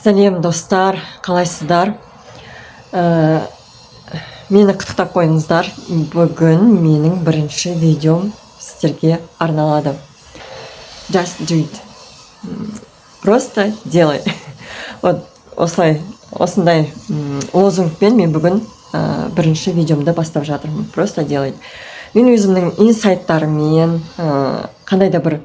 Сәлем достар, қалайсыздар? Мені құттықтап қойыңыздар. Бүгін менің бірінші видеом сіздерге арналады. Just do it. Просто делай. Вот осындай лозунгпен мен бүгін бірінші видеомды бастап жатырмын. Просто делай. Мен өзімнің инсайттарыммен қандай да бір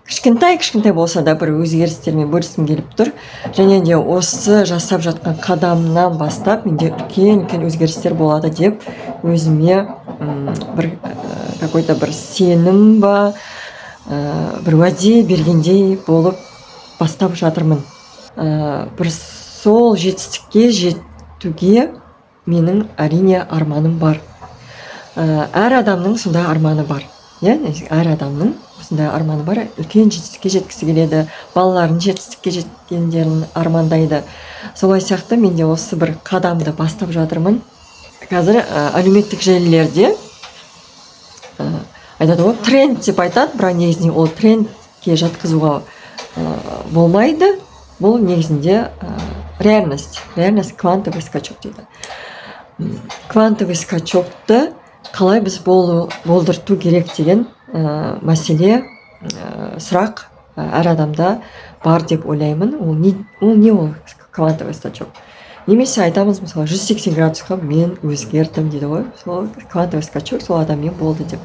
кішкентай болса да бір өзгерістермен бөліскім келіп тұр. Және де осы жасап жатқан қадамнан бастап менде үлкен өзгерістер болады деп өзіме бір какой-то бір сенім ба, бір уәде бергендей болып бастап жатырмын. Бір сол жетістікке жетуге менің әрине арманым бар. Әр адамның сондай арманы бар. Әр адамның осындай арманы бар. Үлкен жетістікке жеткісі келеді, балаларын жетістікке жеткендерін армандайды. Солай сияқты мен де осы бір қадамды бастап жатырмын. Қазір әлеуметтік желілерде айтады ғой, тренд деп айтады, бірақ негізінде ол трендке жатқызуға болмайды. Бұл негізінде реальность квантовый скачок дейді. Квантовый скачокты қалай біз болдырту керек деген мәселе, сұрақ әр адамда бар деп ойлаймын. Ол не ол квантовый скачок? Немесе айтамыз, мысалы 180 градусқа мен өзгердім дейді ғой. Сол квантовый скачок сол адаммен болды деп.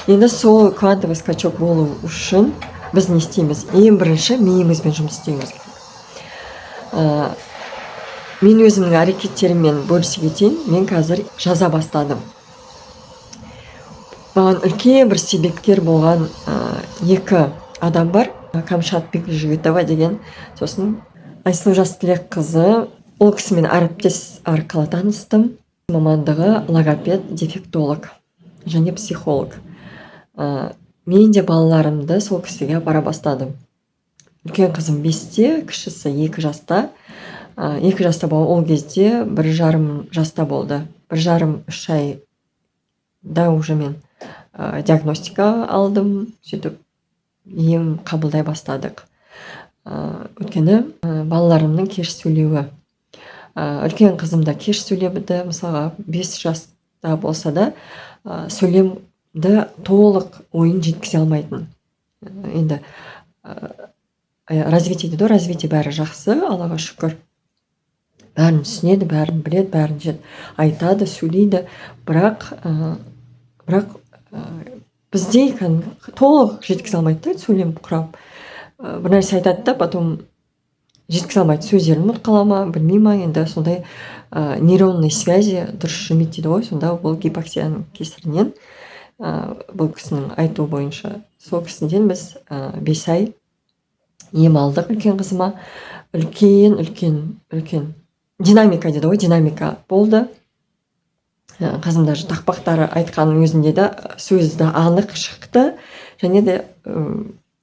Енді сол квантовый скачок болу үшін біз не істейміз? Ең бірінші миымызбен жұмыс істеуіміз керек. Мен өзімнің әрекеттеріммен бөлісе кетейін. Мен қазір жаза бастадым. Маған үлкен бір себепкер болған екі адам бар. Камшат Бекжігітова деген, сосын Айсұлу Жастілек қызы. Ол кісімен әріптес арқылы таныстым. Мамандығы логопед, дефектолог және психолог. Мен де балаларымды сол кісіге бара бастадым. Үлкен қызым 5-те, кішісі 2 жаста. 2 жаста болды, ол кезде 1,5 жаста болды. 1,5-3 айда уже мен диагностика алдым, сөйтіп ем қабылдай бастадық. Өйткені балаларымның кеш сөйлеуі. Үлкен қызым да кеш сөйледі, мысалға 5 жаста болса да сөйлемді толық ойын жеткізе алмайтын. Енді развитие дейді, развитие бәрі жақсы, Аллаға шүкір. Бәрін түсінеді, бәрін біледі, бәрін айтады, сөйлейді, бірақ бізде толық жеткізе алмайды, сөйлем құрап. Бір нәрсе айтады да, потом жеткізе алмайды, сөздерін ұмытып қала ма, білмей ма, енді сондай нейронный связи дұрыс жүрмейді дейді ғой. Сонда бұл гипоксияның кесірінен, бұл кісінің айтуы бойынша, сол кісіден біз 5 ай ем алдық үлкен қызыма. Үлкен динамика дейді ғой, динамика болды. Қызым даже тақпақтары айтқанның өзінде де сөзді анық шықты. Және де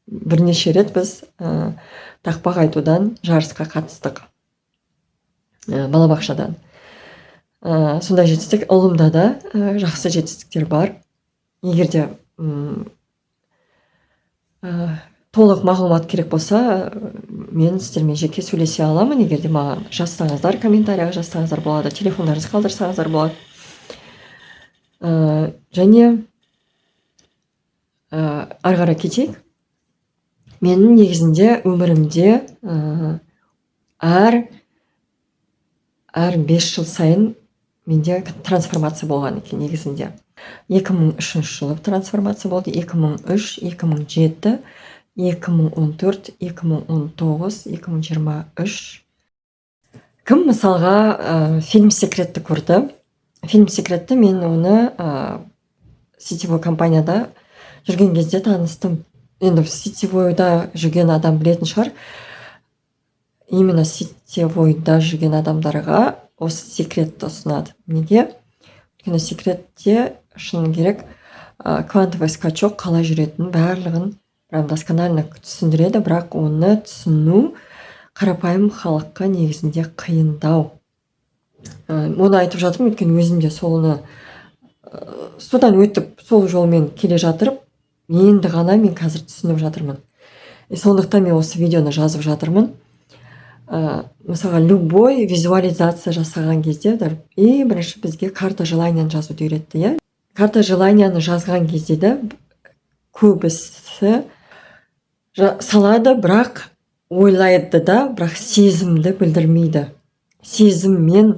бірнеше рет біз тақпақ айтудан жарысқа қатыстық, балабақшадан. Сондай жетістік. Ұлымда да жақсы жетістіктер бар. Егер де толық мағлұмат керек болса, мен сіздермен жеке сөйлесе аламын. Егер де маған жазсаңыздар, комментарияға жазсаңыздар болады, телефондарыңызды қалдырсаңыздар болады. Және ары қарай кетейік. Менің негізінде өмірімде әр 5 жыл сайын менде трансформация болған екен негізінде. 2003 жылы трансформация болды, 2003, 2007, 2014, 2019, 2023. Кім мысалға фильм секретті көрді? Фильм секретті мен оны сетевой компанияда жүрген кезде таныстым. Енді сетевойда жүрген адам білетін шығар. Именно сетевойда жүрген адамдарға осы секретті ұсынады. Неге? Өйткені секретте шыны керек квантовый скачок қалай жүретінін барлығын прям досконально түсіндіреді, бірақ оны түсіну қарапайым халыққа негізінде қиындау. Оны айтып жатырмын, өйткені өзімде соны содан өтіп, сол жолмен келе жатырып, енді ғана мен қазір түсініп жатырмын. Сондықтан мен осы видеоны жазып жатырмын. мысалға любой визуализация жасаған кезде ең бірінші бізге карта желанияны жазуды үйретті, иә. Карта желанияны жазған кезде де көбісі салады, бірақ ойлайды да, бірақ сезімді білдірмейді. Сезім мен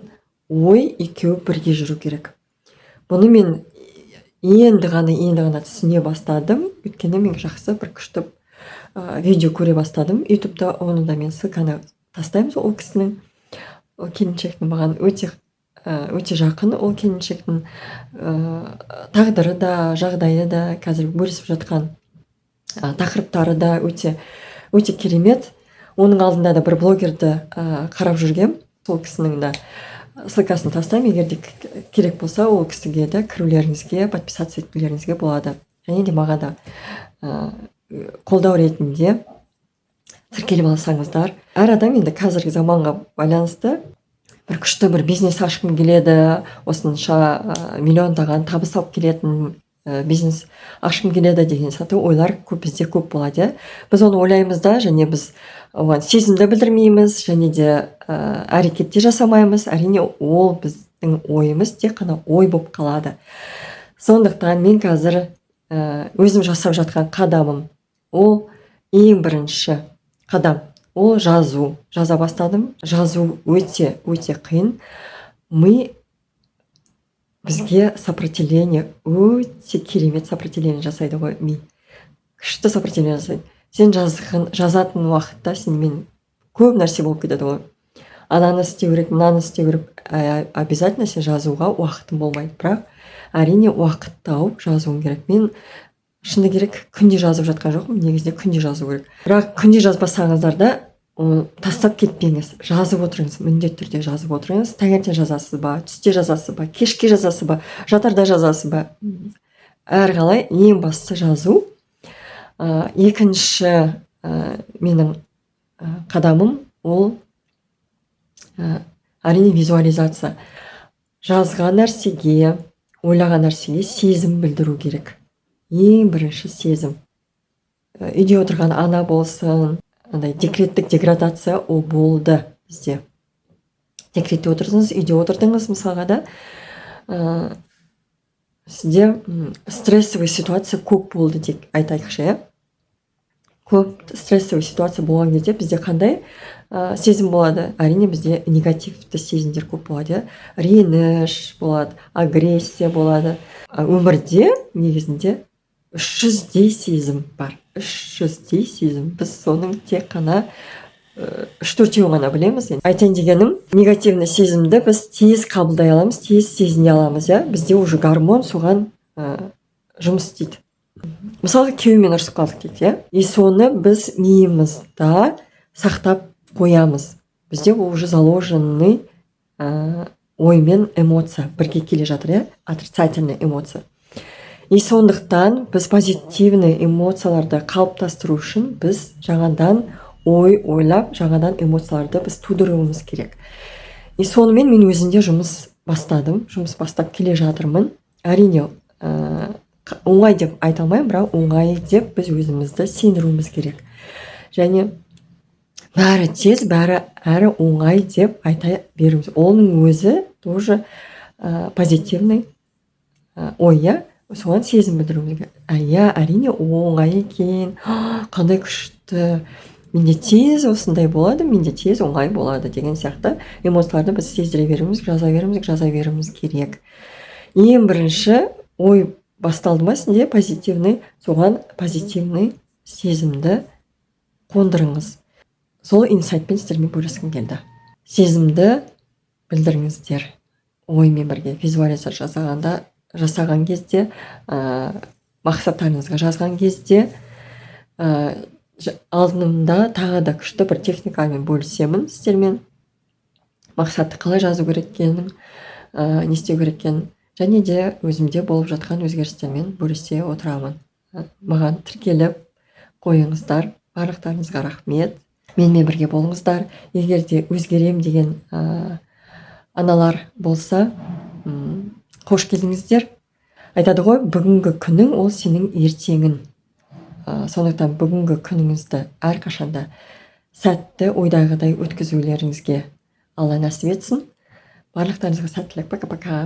ой екеуі бірге жүру керек. Бұны мен енді ғана түсіне бастадым, өйткені мен жақсы бір күшті видео көре бастадым. ютубта оны да мен ссылканы тастаймыз. Ол кісінің, келіншектің маған өте жақын. Ол келіншектің тағдыры да, жағдайы да, қазір бөлісіп жатқан тақырыптары да өте керемет. Оның алдында да бір блогерді қарап жүргем. Сол кісінің да ссылкасын тастаймын, егер де керек болса, ол кісіге де кірулеріңізге, подписаться етулеріңізге болады. Және де маған да қолдау ретінде тіркеліп алсаңыздар. Әр адам енді қазіргі заманға байланысты бір күшті бір бизнес ашқым келеді, осынша миллиондаған табыс алып келетін бизнес ашқым келеді деген сияқты ойлар бізде көп болады. Біз оны ойлаймыз да, және біз оған сезімді білдірмейміз, және де әрекетте жасамаймыз. Әрине ол біздің ойымыз тек қана ой болып қалады. Сондықтан мен қазір өзім жасап жатқан қадамым, ол ең бірінші қадам, ол жазу. Жаза бастадым. Жазу өте қиын. Бізге сопротивление, өте керемет сопротивление жасайды ғой. Күшті сопротивление жасайды. Сен жазатын уақытта сенімен көп нәрсе болып кетеді ғой. Ананы істеу керек, мынаны істеу керек. Обязательно сен жазуға уақытың болмайды. Бірақ әрине уақыт тауып жазуың керек. Мен шыны керек күнде жазып жатқан жоқпын. Негізінде күнде жазу керек. Бірақ күнде жазбасаңыздар да тастап кетпеңіз. Жазып отырыңыз, міндетті түрде жазып отырыңыз. Таңертең жазасыз ба, түсте жазасыз ба, кешке жазасыз ба, жатарда жазасыз ба. Әрқалай ең бастысы жазу. Екінші менің қадамым ол әрине визуализация. Жазған нәрсеге, ойлаған нәрсеге сезім білдіру керек. Ең бірінші сезім. Үйде отырған ана болсын, декреттік деградация ол болды бізде. Декретте отырдыңыз, үйде отырдыңыз мысалға да, сізде стрессовый ситуация көп болды деп айтайықшы. Көп стрессовый ситуация болған кезде бізде қандай сезім болады? Әрине бізде негативті сезімдер көп болады. Реніш болады, агрессия болады. Өмірде негізінде 300-дей сезім бар. 300-дей сезім. Біз соның тек қана 3-4-еуін ғана білеміз. Айтайын дегенім, негативный сезімді біз тез қабылдай аламыз, тез сезіне аламыз. Бізде уже гормон соған жұмыс істейді. Мысалы, күйеумен ұрысып қалдық дейді. И соны біз миымызда сақтап қоямыз. Бізде ол уже заложенный ой мен эмоция бірге келе жатыр, отрицательный эмоция. И сондықтан біз позитивный эмоцияларды қалыптастыру үшін біз жаңадан ойлап, жаңадан эмоцияларды біз тудыруымыз керек. И сонымен мен өзімде жұмыс бастап келе жатырмын. Әрине оңай деп айта алмаймын, бірақ оңай деп біз өзімізді сендіруіміз керек. Және бәрі тез, бәрі әрі оңай деп айта беруіміз. Оның өзі тоже позитивный ой, соған сезім білдіруіміз керек. Әрине оңай екен, қандай күшті, менде тез осындай болады, менде тез оңай болады деген сияқты эмоцияларды біз сездіре беруіміз, жаза беруіміз керек. Ең бірінші ой басталды ма сізде позитивный, соған позитивный сезімді қондырыңыз. Сол инсайтпен сіздермен бөліскім келді. Сезімді білдіріңіздер. Оймен бірге визуализация жасаған кезде, мақсаттарыңызға жазған кезде, алдында тағы да күшті бір техникамен бөлісемін сіздермен. Мақсатты қалай жазу керек екенін, не істеу керек екенін, және де өзімде болып жатқан өзгерістермен бөлісе отырамын. Маған тіркеліп қойыңыздар. Барлықтарыңызға рахмет. Менімен бірге болыңыздар. Егер де өзгерем деген аналар болса, қош келдіңіздер. Айтады ғой, бүгінгі күнің ол сенің ертеңің. Сондықтан бүгінгі күніңізді әрқашанда сәтті ойдағыдай өткізулеріңізге Алла нәсіп етсін. Барлықтарыңызға сәттілік. Пока-пока.